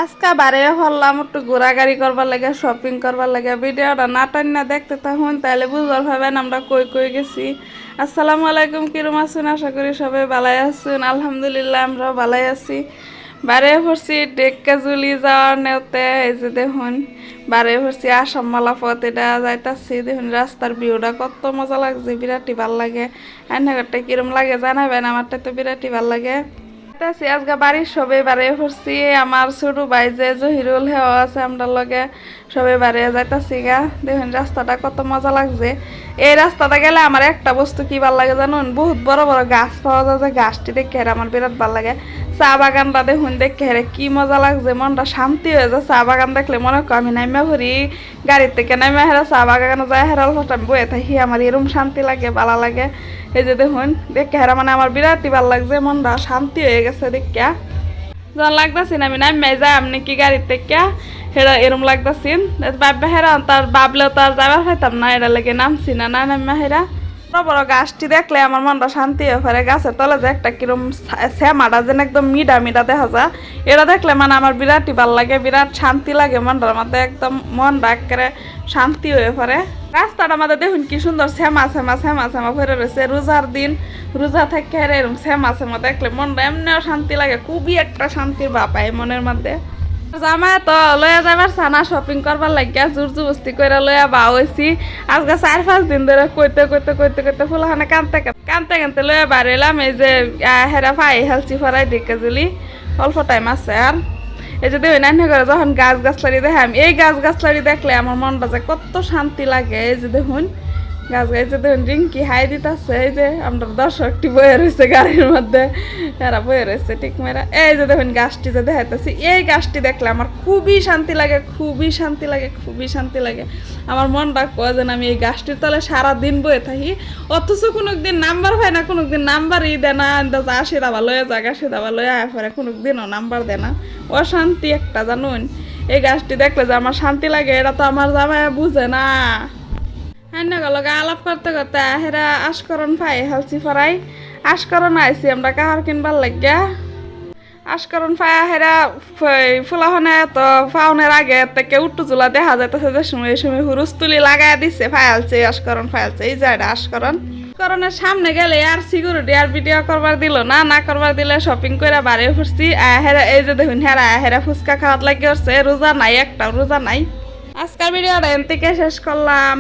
আজকে বারে হলাম একটু ঘোরাঘুরি করবার লাগে শপিং করবার লাগে ভিডিওটা না টান না দেখতে থাকুন তাহলে বুঝবার পাবেন আমরা কই কই গেছি। আসসালামু আলাইকুম, কিরম আছেন? আশা করি সবাই ভালাই আছেন। আলহামদুলিল্লাহ আমরাও ভালাই আছি। বারে পড়ছি ডেক্কাজুলি যাওয়ার নেওতে এই যে দেখুন বারে পড়ছি আসাম মালা পথ এটা যাইতাছি। দেখুন রাস্তার ভিউটা কত মজা লাগছে, বিরাটই ভাল লাগে। রান্নাঘরটা কিরম লাগে জানাবেন, আমারটা তো বিরাটই ভাল লাগে। আজকে বাড়ির সবাই বাড়ি পড়ছি, আমার ছোট ভাই যে জহিরুল হেও আছে আমরা লগে সবাই বাড়ি যাইতাছি গা। দেখুন রাস্তাটা কত মজা লাগছে। এই রাস্তাটা গেলে আমার একটা বস্তু কি ভাল লাগে জানুন, বহুত বড় বড় গাছ পাওয়া যায়, যে গাছটি দেখে আমার বিরাট ভাল লাগে। চা বাগানটা দেখুন দেখে কি মজা লাগছে, মনটা শান্তি হয়ে যায়। চা বাগান দেখলে মনে কর আমি নাইমা ঘুরি গাড়ির থেকে নাইমা হেরা চা বাগানে যায় হেরাল আমি বয়ে থাকি, আমার এরম শান্তি লাগে ভালো লাগে। এই যে দেখুন দেখে হেরা মানে আমার বিরাটই ভাল লাগছে, মনটা শান্তি হয়ে গেছে দেখা। যখন লাগতেছি আমি নামে যাই আপনি কি গাড়ির থেকে হেরা এরম লাগতেছিন বাবা হেরা তার বাবলেও তার যাবার পাইতাম না, এটা লেগে নামছি না না নামা হেরা। বড় বড় গাছটি দেখলে আমার মনটা শান্তি হয়ে পড়ে। গাছের তলে যে একটা কিরম শ্যামাটা যেন একদম মিডা মিডা দেখা যায়, এটা দেখলে মানে আমার বিরাটই ভাল লাগে, বিরাট শান্তি লাগে মনটার মধ্যে, একদম মনটা একেবারে শান্তি হয়ে পড়ে। রাস্তাটা আমাদের দেখুন কি সুন্দর শ্যামা শ্যামা শ্যামা শ্যামা ভরে রয়েছে। রোজার দিন রোজা থেকে এরকম শ্যামা শ্যামা দেখলে মনটা এমনিও শান্তি লাগে, খুবই একটা শান্তির ভাব পায় মনের মধ্যে। জামাই তো লয়া যাবার সানা শপিং করবার লাগিয়া জোর জবস্তি করে লয়া বা হয়েছি। আজকে 4-5 দিন ধরে কইতে কইতে কইতে কইতে ফুলখানে কানতে কানতে কানতে লয়া বাড়িলাম। এই যে হেরা পাই হেলচি ফরাই দেখে জুলি অল্প টাইম আছে। আর এই যে দেখি নানি করে যখন গাছ গাছলারি দেখাম, এই গাছ গাছলারি দেখলে আমার মনটা যে কত শান্তি লাগে। এই যে দেখুন গাছ গাইছে দেখুন রিঙ্কি হাই দিতেছে। এই যে আমরা দর্শকটি বয়ে রয়েছে গাড়ির মধ্যে, এরা বয়ে রয়েছে ঠিক মেরা। এই যে দেখুন গাছটি যে দেখাইতেছি, এই গাছটি দেখলে আমার খুবই শান্তি লাগে, খুবই শান্তি লাগে, খুবই শান্তি লাগে। আমার মনটা কয় যেন আমি এই গাছটির তলে সারাদিন বয়ে থাকি, অথচ কোনো দিন নাম্বার হয় না, কোনো দিন নাম্বারই দেয় না। আসে দাবা লয়ে যাক, আসে দাবা লয়ে আয় পরে কোনো দিনও নাম্বার দেয় না। অশান্তি একটা জানুন। এই গাছটি দেখলে যে আমার শান্তি লাগে, এটা তো আমার জামাই বুঝে না। লগে আলাপ করতে করতে হেরা আশকরণ পাই হালছি ফরাই আশকরণ আইসি আমরা কাহার কিনবার লাগিয়া। আশকরণ পায়া হেরা ফুলাহনে তো ফাউনের আগে থেকে উট্টু চুলা দেখা যাইতেছে যে সময় সময় হুরুস তুলি লাগাই দিচ্ছে ফায়ালছে আশকরণ ফায়ালছে। এই জায়গা আশকরণ করণের সামনে গেলে আর সিকিউরিটি আর ভিডিও করবার দিল না, না করবার দিলে শপিং করে বাড়ি ফুটছি। হেরা এই যে দেখুন হেরা হেরা ফুচকা খাওয়াত লাগে রোজা নাই, একটা রোজা নাই। আজকের ভিডিওটা এন থেকে শেষ করলাম।